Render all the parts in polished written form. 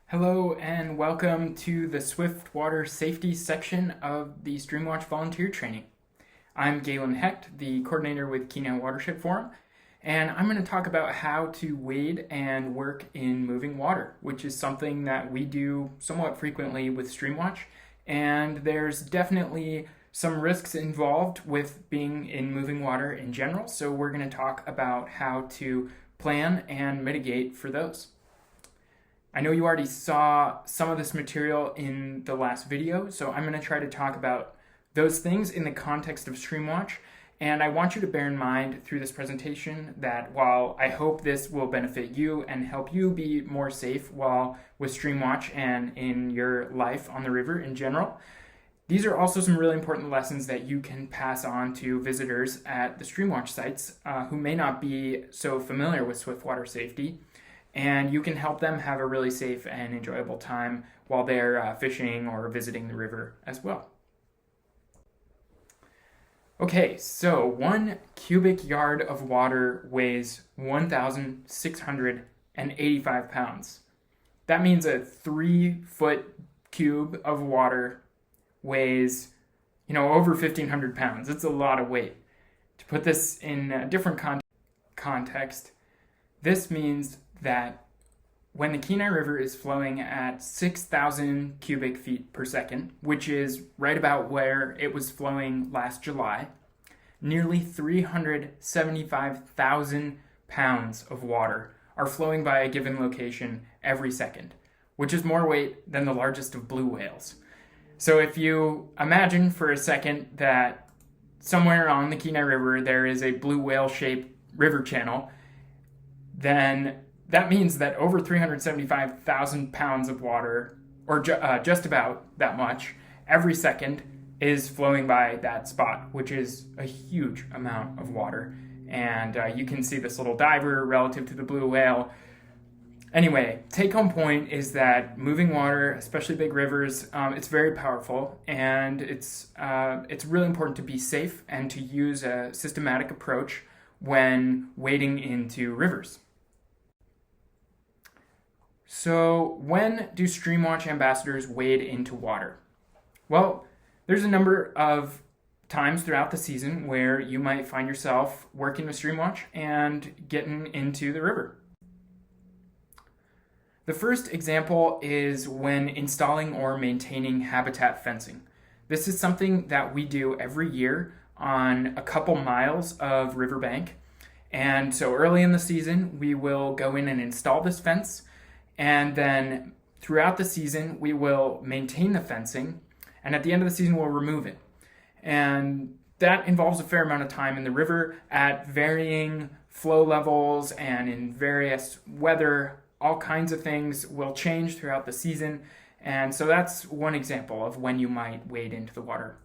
Hello and welcome to the Swiftwater safety section of the Streamwatch volunteer training. I'm Galen Hecht, the coordinator with Kenai Watershed Forum, and I'm going to talk about how to wade and work in moving water, which is something that we do somewhat frequently with Streamwatch, and there's definitely some risks involved with being in moving water in general, so we're going to talk about how to plan and mitigate for those. I know you already saw some of this material in the last video, so I'm going to try to talk about those things in the context of Streamwatch. And I want you to bear in mind through this presentation that while I hope this will benefit you and help you be more safe while with Streamwatch and in your life on the river in general, these are also some really important lessons that you can pass on to visitors at the Streamwatch sites who may not be so familiar with Swiftwater safety. And you can help them have a really safe and enjoyable time while they're fishing or visiting the river as well. Okay, so 1 cubic yard of water weighs 1,685 pounds. That means a 3-foot cube of water weighs, over 1,500 pounds. It's a lot of weight. To put this in a different context, this means that when the Kenai River is flowing at 6,000 cubic feet per second, which is right about where it was flowing last July, nearly 375,000 pounds of water are flowing by a given location every second, which is more weight than the largest of blue whales. So if you imagine for a second that somewhere on the Kenai River there is a blue whale-shaped river channel, then that means that over 375,000 pounds of water, or just about that much, every second is flowing by that spot, which is a huge amount of water. And you can see this little diver relative to the blue whale. Anyway, take-home point is that moving water, especially big rivers, it's very powerful, and it's really important to be safe and to use a systematic approach when wading into rivers. So when do Streamwatch ambassadors wade into water? Well, there's a number of times throughout the season where you might find yourself working with Streamwatch and getting into the river. The first example is when installing or maintaining habitat fencing. This is something that we do every year on a couple miles of riverbank. And so early in the season, we will go in and install this fence. And then throughout the season, we will maintain the fencing, and at the end of the season, we'll remove it. And that involves a fair amount of time in the river at varying flow levels and in various weather. All kinds of things will change throughout the season. And so that's one example of when you might wade into the water.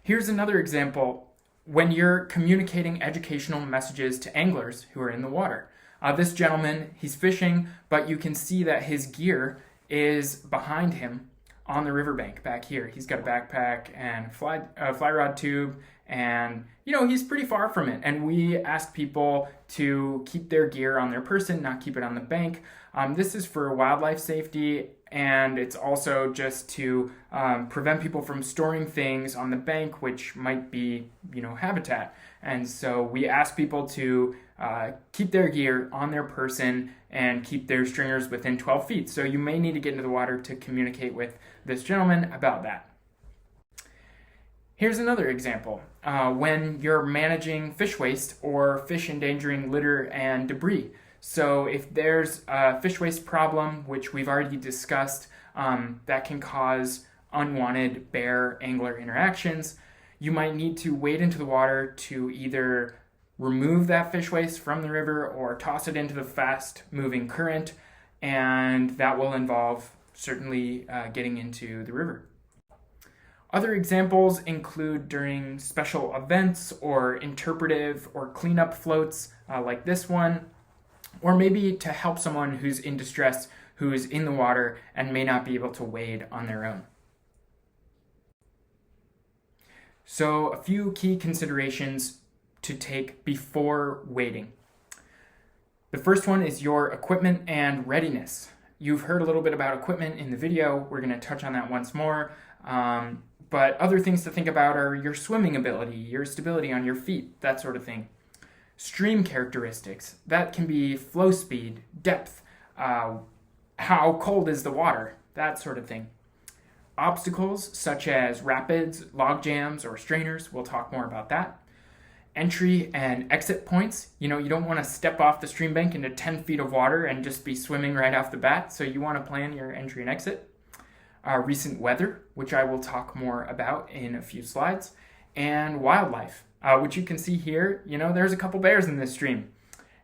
Here's another example when you're communicating educational messages to anglers who are in the water. This gentleman, he's fishing, but you can see that his gear is behind him on the riverbank back here. He's got a backpack and a fly rod tube, and he's pretty far from it. And we ask people to keep their gear on their person, not keep it on the bank. This is for wildlife safety, and it's also just to prevent people from storing things on the bank, which might be, habitat. And so we ask people to keep their gear on their person and keep their stringers within 12 feet. So you may need to get into the water to communicate with this gentleman about that. Here's another example. When you're managing fish waste or fish endangering litter and debris. So if there's a fish waste problem, which we've already discussed, that can cause unwanted bear-angler interactions, you might need to wade into the water to either remove that fish waste from the river or toss it into the fast-moving current, and that will involve certainly getting into the river. Other examples include during special events or interpretive or cleanup floats like this one, or maybe to help someone who's in distress, who's in the water and may not be able to wade on their own. So a few key considerations to take before wading. The first one is your equipment and readiness. You've heard a little bit about equipment in the video. We're going to touch on that once more. But other things to think about are your swimming ability, your stability on your feet, that sort of thing. Stream characteristics, that can be flow speed, depth, how cold is the water, that sort of thing. Obstacles such as rapids, log jams, or strainers, we'll talk more about that. Entry and exit points, you don't want to step off the stream bank into 10 feet of water and just be swimming right off the bat, so you want to plan your entry and exit. Recent weather, which I will talk more about in a few slides, and wildlife, which you can see here. There's a couple bears in this stream,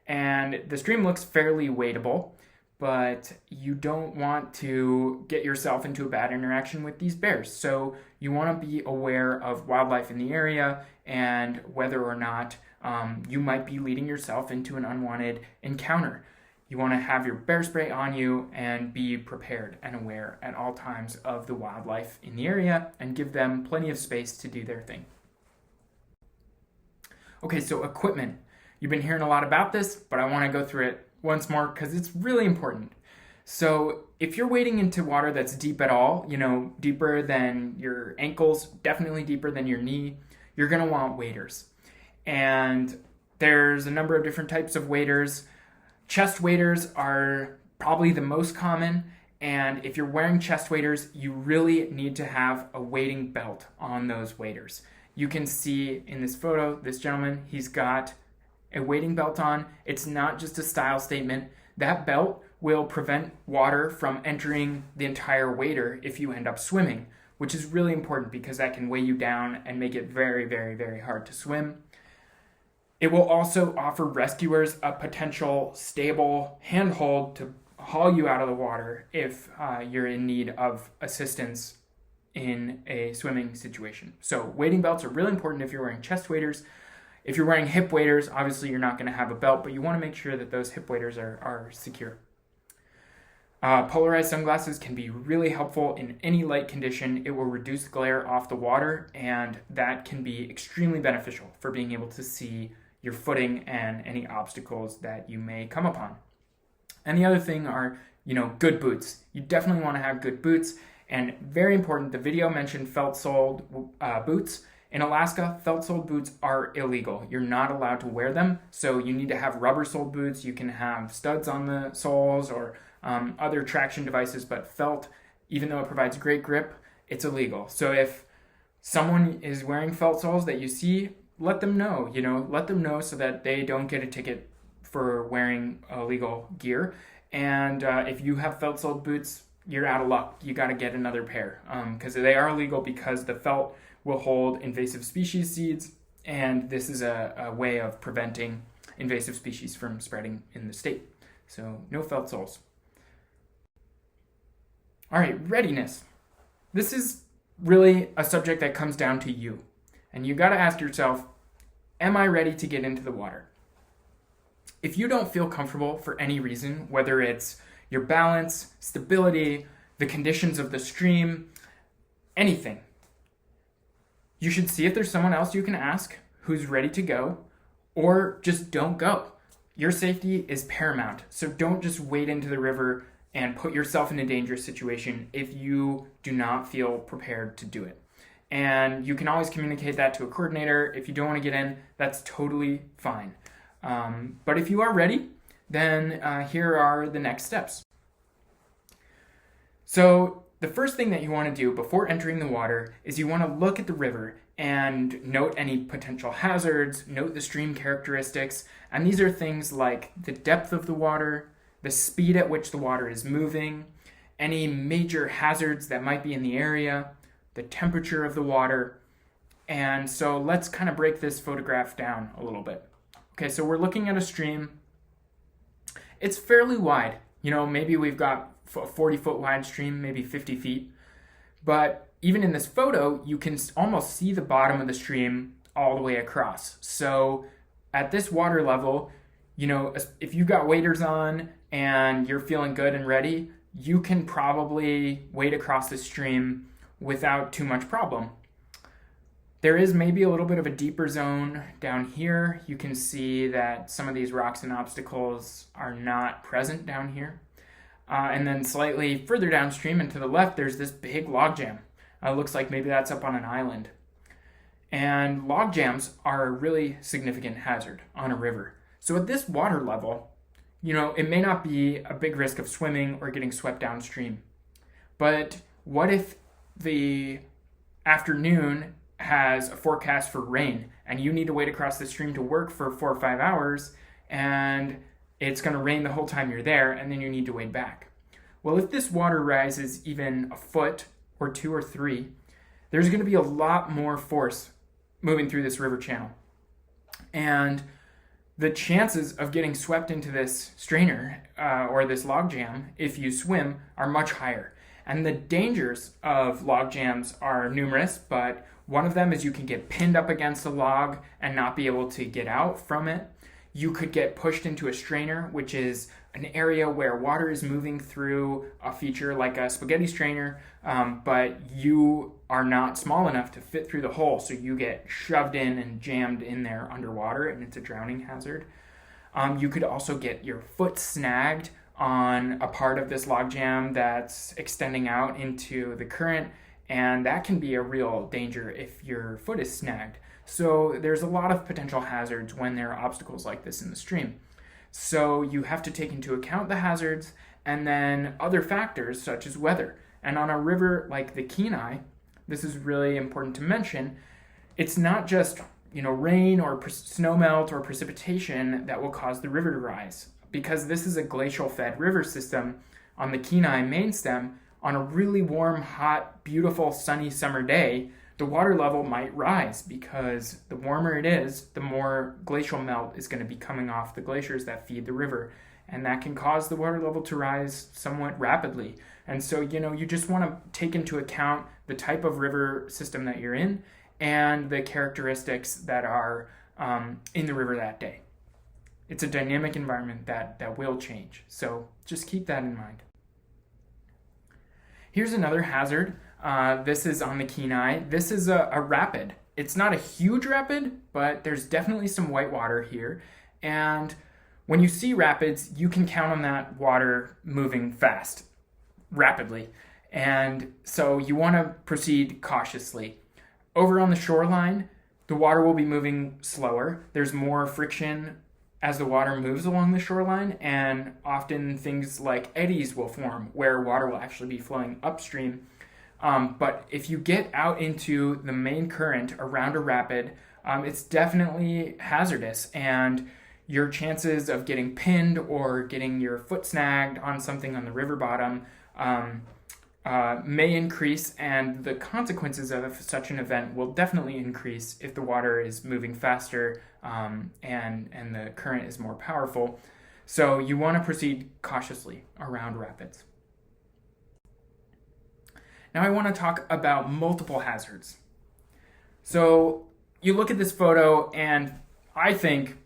and the stream looks fairly wadable, but you don't want to get yourself into a bad interaction with these bears. So you want to be aware of wildlife in the area and whether or not you might be leading yourself into an unwanted encounter. You want to have your bear spray on you and be prepared and aware at all times of the wildlife in the area and give them plenty of space to do their thing. Okay, so equipment. You've been hearing a lot about this, but I want to go through it once more because it's really important. So if you're wading into water that's deep at all, deeper than your ankles, definitely deeper than your knee, you're going to want waders. And there's a number of different types of waders. Chest waders are probably the most common, and if you're wearing chest waders, you really need to have a wading belt on those waders. You can see in this photo, this gentleman, he's got a wading belt on. It's not just a style statement. That belt will prevent water from entering the entire wader if you end up swimming, which is really important because that can weigh you down and make it very, very, very hard to swim. It will also offer rescuers a potential stable handhold to haul you out of the water if you're in need of assistance in a swimming situation. So wading belts are really important if you're wearing chest waders. If you're wearing hip waders, obviously you're not going to have a belt, but you want to make sure that those hip waders are secure. Polarized sunglasses can be really helpful in any light condition. It will reduce glare off the water, and that can be extremely beneficial for being able to see your footing and any obstacles that you may come upon. And the other thing are, good boots. You definitely want to have good boots, and very important, the video mentioned felt-soled boots. In Alaska, felt-soled boots are illegal. You're not allowed to wear them, so you need to have rubber-soled boots. You can have studs on the soles or other traction devices, but felt, even though it provides great grip, it's illegal. So if someone is wearing felt soles that you see, let them know, let them know so that they don't get a ticket for wearing illegal gear. And if you have felt-soled boots, you're out of luck. You got to get another pair because they are illegal because the felt will hold invasive species seeds, and this is a way of preventing invasive species from spreading in the state. So no felt soles. All right, readiness. This is really a subject that comes down to you. And you got to ask yourself, am I ready to get into the water? If you don't feel comfortable for any reason, whether it's your balance, stability, the conditions of the stream, anything, you should see if there's someone else you can ask who's ready to go, or just don't go. Your safety is paramount, so don't just wade into the river and put yourself in a dangerous situation if you do not feel prepared to do it. And you can always communicate that to a coordinator. If you don't want to get in, that's totally fine. But if you are ready, then here are the next steps. So the first thing that you want to do before entering the water is you want to look at the river and note any potential hazards, note the stream characteristics, and these are things like the depth of the water, the speed at which the water is moving, any major hazards that might be in the area, the temperature of the water. And so let's kind of break this photograph down a little bit. Okay, so we're looking at a stream. It's fairly wide. Maybe we've got a 40-foot wide stream, maybe 50 feet. But even in this photo, you can almost see the bottom of the stream all the way across. So at this water level, if you've got waders on and you're feeling good and ready, you can probably wade across the stream without too much problem. There is maybe a little bit of a deeper zone down here. You can see that some of these rocks and obstacles are not present down here. And then slightly further downstream and to the left, there's this big log jam. Looks like maybe that's up on an island. And log jams are a really significant hazard on a river. So at this water level, it may not be a big risk of swimming or getting swept downstream. But what if the afternoon has a forecast for rain and you need to wait across the stream to work for 4 or 5 hours and it's going to rain the whole time you're there and then you need to wade back? Well, if this water rises even a foot or 2 or 3, there's going to be a lot more force moving through this river channel. And the chances of getting swept into this strainer or this log jam if you swim are much higher. And the dangers of log jams are numerous, but one of them is you can get pinned up against a log and not be able to get out from it. You could get pushed into a strainer, which is an area where water is moving through a feature like a spaghetti strainer, but you are not small enough to fit through the hole, so you get shoved in and jammed in there underwater, and it's a drowning hazard. You could also get your foot snagged on a part of this logjam that's extending out into the current, and that can be a real danger if your foot is snagged. So there's a lot of potential hazards when there are obstacles like this in the stream. So you have to take into account the hazards and then other factors such as weather. And on a river like the Kenai, this is really important to mention, it's not just rain or snowmelt or precipitation that will cause the river to rise. Because this is a glacial-fed river system on the Kenai main stem, on a really warm, hot, beautiful, sunny summer day, the water level might rise because the warmer it is, the more glacial melt is going to be coming off the glaciers that feed the river. And that can cause the water level to rise somewhat rapidly. And so, you just want to take into account the type of river system that you're in and the characteristics that are in the river that day. It's a dynamic environment that will change. So just keep that in mind. Here's another hazard. This is on the Kenai. This is a rapid. It's not a huge rapid, but there's definitely some white water here. And when you see rapids, you can count on that water moving fast, rapidly. And so you want to proceed cautiously. Over on the shoreline, the water will be moving slower. There's more friction as the water moves along the shoreline, and often things like eddies will form where water will actually be flowing upstream. But if you get out into the main current around a rapid, it's definitely hazardous, and your chances of getting pinned or getting your foot snagged on something on the river bottom may increase, and the consequences of such an event will definitely increase if the water is moving faster and the current is more powerful. So you want to proceed cautiously around rapids. Now I want to talk about multiple hazards. So you look at this photo and I think,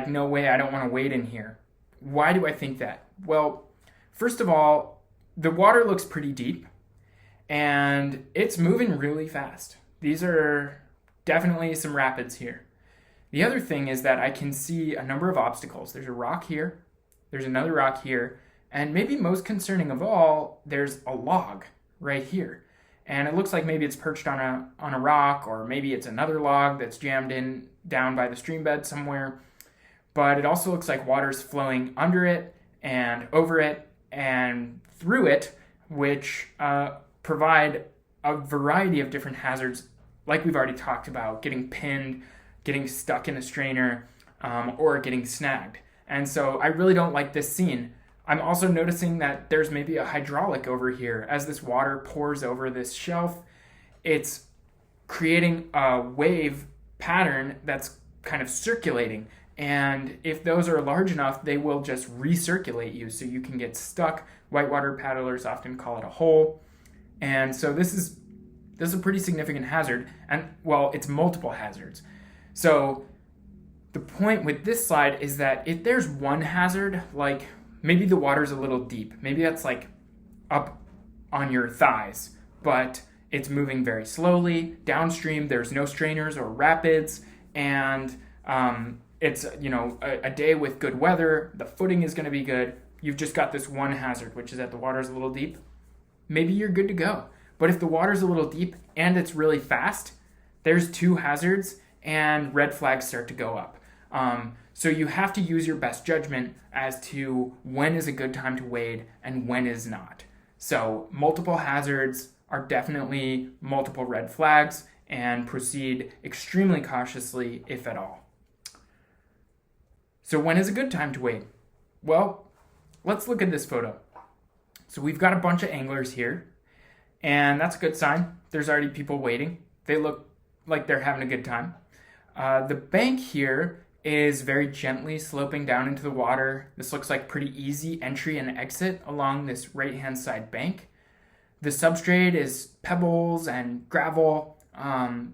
no way, I don't want to wade in here. Why do I think that? Well, first of all, the water looks pretty deep and it's moving really fast. These are definitely some rapids here. The other thing is that I can see a number of obstacles. There's a rock here, there's another rock here, and maybe most concerning of all, there's a log right here. And it looks like maybe it's perched on a rock, or maybe it's another log that's jammed in down by the stream bed somewhere. But it also looks like water's flowing under it and over it and through it, which provide a variety of different hazards, like we've already talked about, getting pinned, getting stuck in a strainer, or getting snagged. And so I really don't like this scene. I'm also noticing that there's maybe a hydraulic over here. As this water pours over this shelf, it's creating a wave pattern that's kind of circulating. And if those are large enough, they will just recirculate you, so you can get stuck. Whitewater paddlers often call it a hole. And so this is a pretty significant hazard. And, well, it's multiple hazards. So the point with this slide is that if there's one hazard, like maybe the water's a little deep, maybe that's like up on your thighs, but it's moving very slowly. Downstream, there's no strainers or rapids, and it's a day with good weather, the footing is going to be good, you've just got this one hazard, which is that the water's a little deep, maybe you're good to go. But if the water's a little deep and it's really fast, there's two hazards and red flags start to go up. So you have to use your best judgment as to when is a good time to wade and when is not. So multiple hazards are definitely multiple red flags, and proceed extremely cautiously if at all. So when is a good time to wade? Well, let's look at this photo. So we've got a bunch of anglers here, and that's a good sign. There's already people waiting. They look like they're having a good time. The bank here is very gently sloping down into the water. This looks like pretty easy entry and exit along this right-hand side bank. The substrate is pebbles and gravel,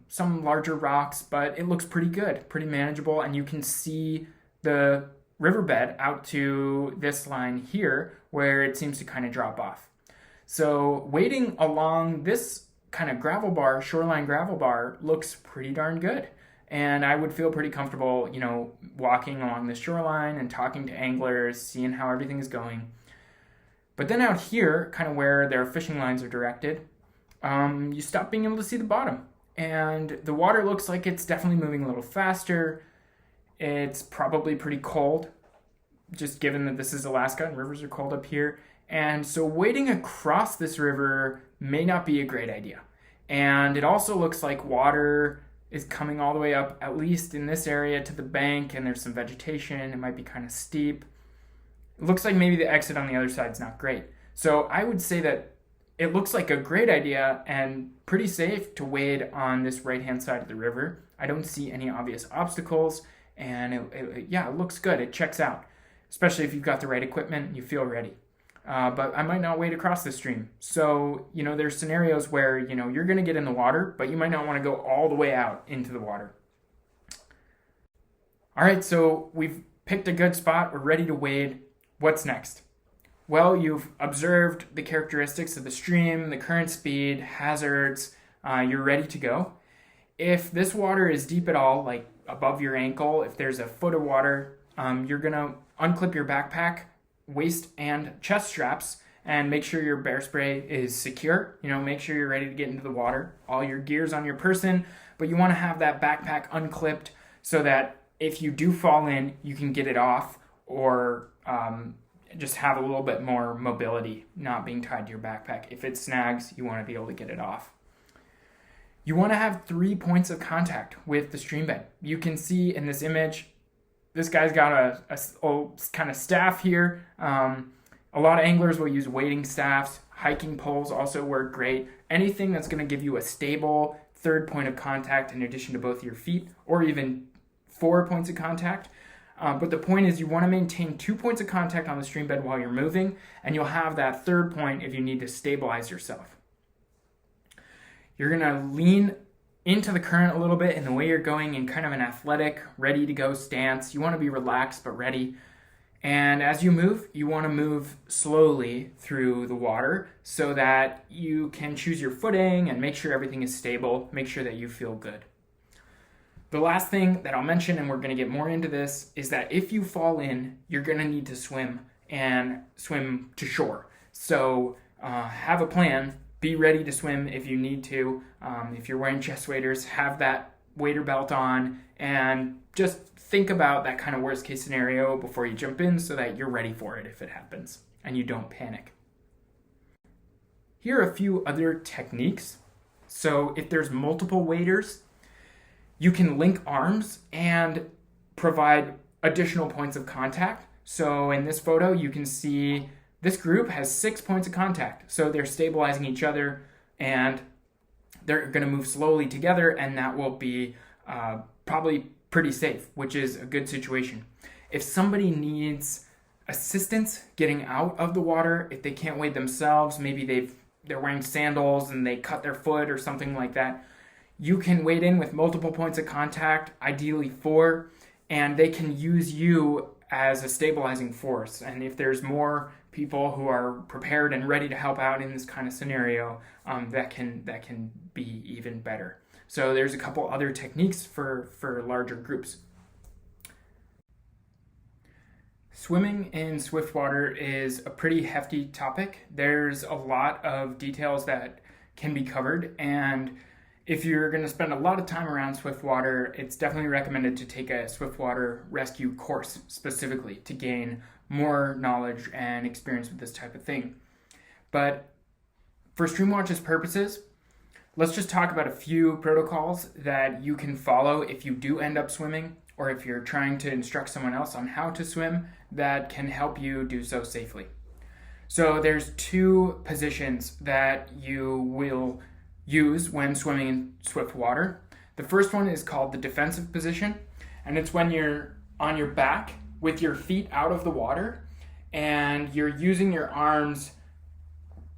some larger rocks, but it looks pretty good, pretty manageable, and you can see the riverbed out to this line here where it seems to kind of drop off. So wading along this kind of gravel bar, shoreline gravel bar, looks pretty darn good. And I would feel pretty comfortable, walking along the shoreline and talking to anglers, seeing how everything is going. But then out here, kind of where their fishing lines are directed, you stop being able to see the bottom. And the water looks like it's definitely moving a little faster. It's probably pretty cold, just given that this is Alaska and rivers are cold up here. And so wading across this river may not be a great idea. And it also looks like water is coming all the way up, at least in this area, to the bank, and there's some vegetation. It might be kind of steep. It looks like maybe the exit on the other side is not great. So I would say that it looks like a great idea and pretty safe to wade on this right-hand side of the river. I don't see any obvious obstacles, and it looks good. It checks out, especially if you've got the right equipment and you feel ready. But I might not wade across the stream. So, there's scenarios where, you're going to get in the water, but you might not want to go all the way out into the water. All right, so we've picked a good spot. We're ready to wade. What's next? Well, you've observed the characteristics of the stream, the current speed, hazards. You're ready to go. If this water is deep at all, like above your ankle, if there's a foot of water, you're going to unclip your backpack, waist and chest straps, and make sure your bear spray is secure. Make sure you're ready to get into the water. All your gear's on your person, but you want to have that backpack unclipped so that if you do fall in, you can get it off, or just have a little bit more mobility, not being tied to your backpack. If it snags, you want to be able to get it off. You want to have 3 points of contact with the stream bed. You can see in this image, this guy's got a kind of staff here. A lot of anglers will use wading staffs. Hiking poles also work great. Anything that's going to give you a stable third point of contact in addition to both your feet, or even 4 points of contact. But the point is you want to maintain 2 points of contact on the stream bed while you're moving, and you'll have that third point if you need to stabilize yourself. You're going to lean into the current a little bit in the way you're going in kind of an athletic, ready-to-go stance. You want to be relaxed but ready. And as you move, you want to move slowly through the water so that you can choose your footing and make sure everything is stable, make sure that you feel good. The last thing that I'll mention, and we're going to get more into this, is that if you fall in, you're going to need to swim to shore. So have a plan. Be ready to swim if you need to. If you're wearing chest waders, have that wader belt on, and just think about that kind of worst case scenario before you jump in so that you're ready for it if it happens and you don't panic. Here are a few other techniques. So if there's multiple waders, you can link arms and provide additional points of contact. So in this photo, you can see this group has 6 points of contact. So they're stabilizing each other and they're going to move slowly together, and that will be probably pretty safe, which is a good situation. If somebody needs assistance getting out of the water, if they can't wade themselves, maybe they're wearing sandals and they cut their foot or something like that, you can wade in with multiple points of contact, ideally 4, and they can use you as a stabilizing force. And if there's more people who are prepared and ready to help out in this kind of scenario, that can be even better. So there's a couple other techniques for larger groups. Swimming in Swiftwater is a pretty hefty topic. There's a lot of details that can be covered, and if you're going to spend a lot of time around Swiftwater, it's definitely recommended to take a Swiftwater rescue course specifically to gain more knowledge and experience with this type of thing. But for Streamwatch's purposes, let's just talk about a few protocols that you can follow if you do end up swimming, or if you're trying to instruct someone else on how to swim, that can help you do so safely. So there's two positions that you will use when swimming in swift water. The first one is called the defensive position, and it's when you're on your back with your feet out of the water and you're using your arms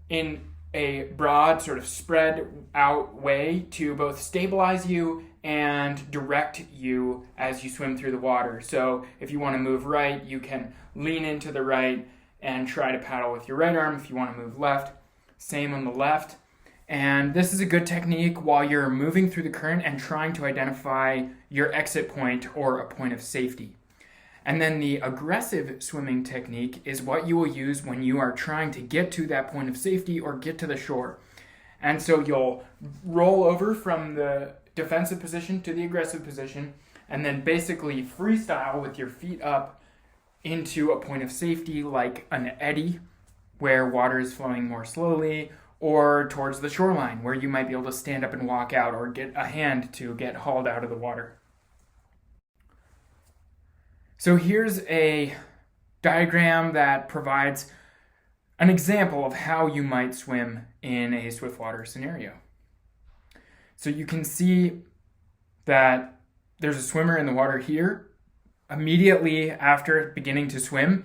in a broad, sort of spread out way to both stabilize you and direct you as you swim through the water. So if you want to move right, you can lean into the right and try to paddle with your right arm. If you want to move left, same on the left. And this is a good technique while you're moving through the current and trying to identify your exit point or a point of safety. And then the aggressive swimming technique is what you will use when you are trying to get to that point of safety or get to the shore. And so you'll roll over from the defensive position to the aggressive position and then basically freestyle with your feet up into a point of safety, like an eddy where water is flowing more slowly, or towards the shoreline where you might be able to stand up and walk out or get a hand to get hauled out of the water. So here's a diagram that provides an example of how you might swim in a swiftwater scenario. So you can see that there's a swimmer in the water here. Immediately after beginning to swim,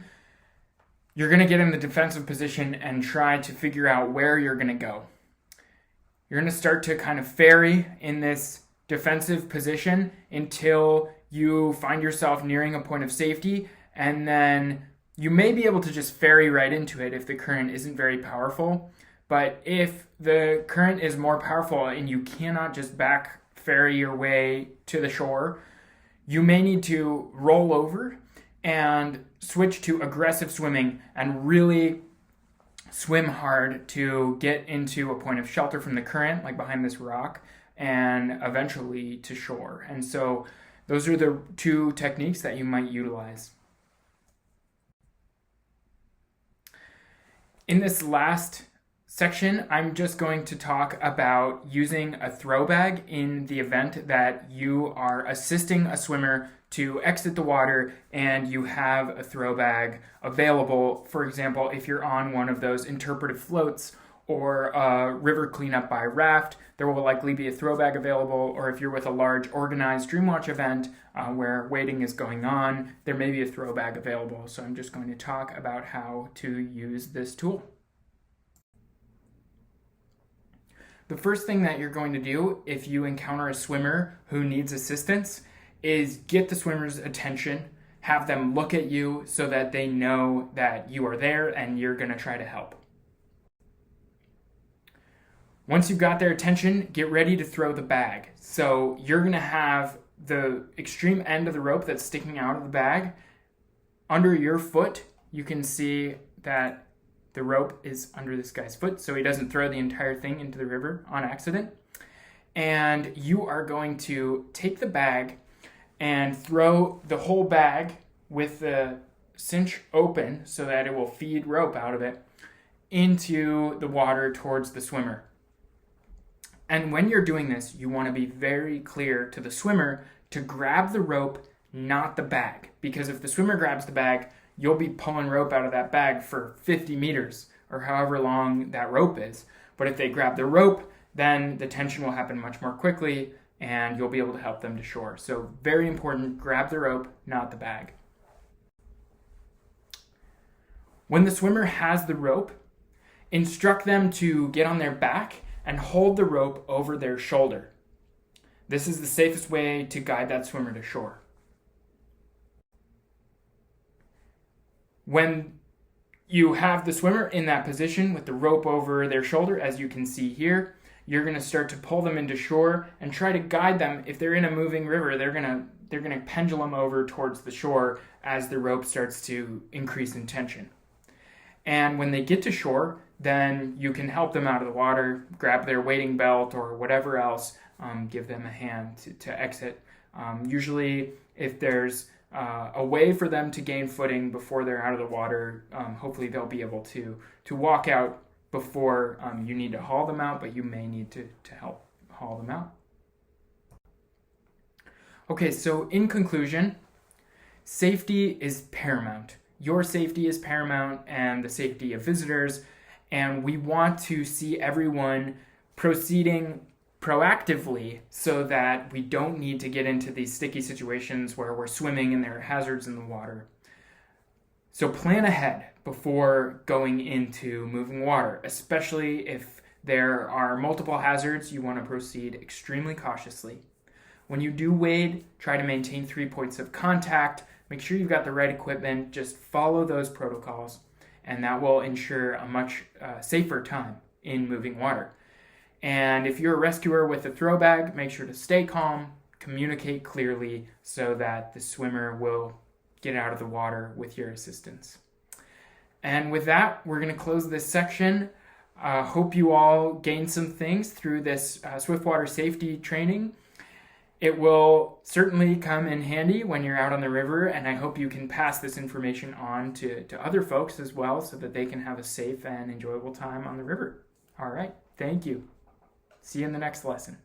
you're going to get in the defensive position and try to figure out where you're going to go. You're going to start to kind of ferry in this defensive position until you find yourself nearing a point of safety, and then you may be able to just ferry right into it if the current isn't very powerful. But if the current is more powerful and you cannot just back ferry your way to the shore, you may need to roll over and switch to aggressive swimming and really swim hard to get into a point of shelter from the current, like behind this rock, and eventually to shore. And so those are the two techniques that you might utilize. In this last section, I'm just going to talk about using a throw bag in the event that you are assisting a swimmer to exit the water and you have a throw bag available. For example, if you're on one of those interpretive floats or a river cleanup by raft, there will likely be a throw bag available. Or if you're with a large organized Dreamwatch event where wading is going on, there may be a throw bag available. So I'm just going to talk about how to use this tool. The first thing that you're going to do if you encounter a swimmer who needs assistance is get the swimmer's attention, have them look at you so that they know that you are there and you're going to try to help. Once you've got their attention, get ready to throw the bag. So you're going to have the extreme end of the rope that's sticking out of the bag. Under your foot, you can see that the rope is under this guy's foot, so he doesn't throw the entire thing into the river on accident. And you are going to take the bag and throw the whole bag with the cinch open so that it will feed rope out of it into the water towards the swimmer. And when you're doing this, you want to be very clear to the swimmer to grab the rope, not the bag. Because if the swimmer grabs the bag, you'll be pulling rope out of that bag for 50 meters or however long that rope is. But if they grab the rope, then the tension will happen much more quickly and you'll be able to help them to shore. So very important, grab the rope, not the bag. When the swimmer has the rope, instruct them to get on their back and hold the rope over their shoulder. This is the safest way to guide that swimmer to shore. When you have the swimmer in that position with the rope over their shoulder, as you can see here, you're going to start to pull them into shore and try to guide them. If they're in a moving river, they're going to pendulum over towards the shore as the rope starts to increase in tension. And when they get to shore, then you can help them out of the water, grab their wading belt or whatever else, give them a hand to exit. Usually, if there's a way for them to gain footing before they're out of the water, hopefully they'll be able to walk out before you need to haul them out, but you may need to help haul them out. Okay, so in conclusion, safety is paramount. Your safety is paramount and the safety of visitors, and we want to see everyone proceeding proactively so that we don't need to get into these sticky situations where we're swimming and there are hazards in the water. So plan ahead before going into moving water, especially if there are multiple hazards. You want to proceed extremely cautiously. When you do wade, try to maintain 3 points of contact. Make sure you've got the right equipment. Just follow those protocols, and that will ensure a much safer time in moving water. And if you're a rescuer with a throw bag, make sure to stay calm, communicate clearly so that the swimmer will get out of the water with your assistance. And with that, we're going to close this section. Hope you all gained some things through this Swiftwater safety training. It will certainly come in handy when you're out on the river, and I hope you can pass this information on to other folks as well so that they can have a safe and enjoyable time on the river. All right, thank you. See you in the next lesson.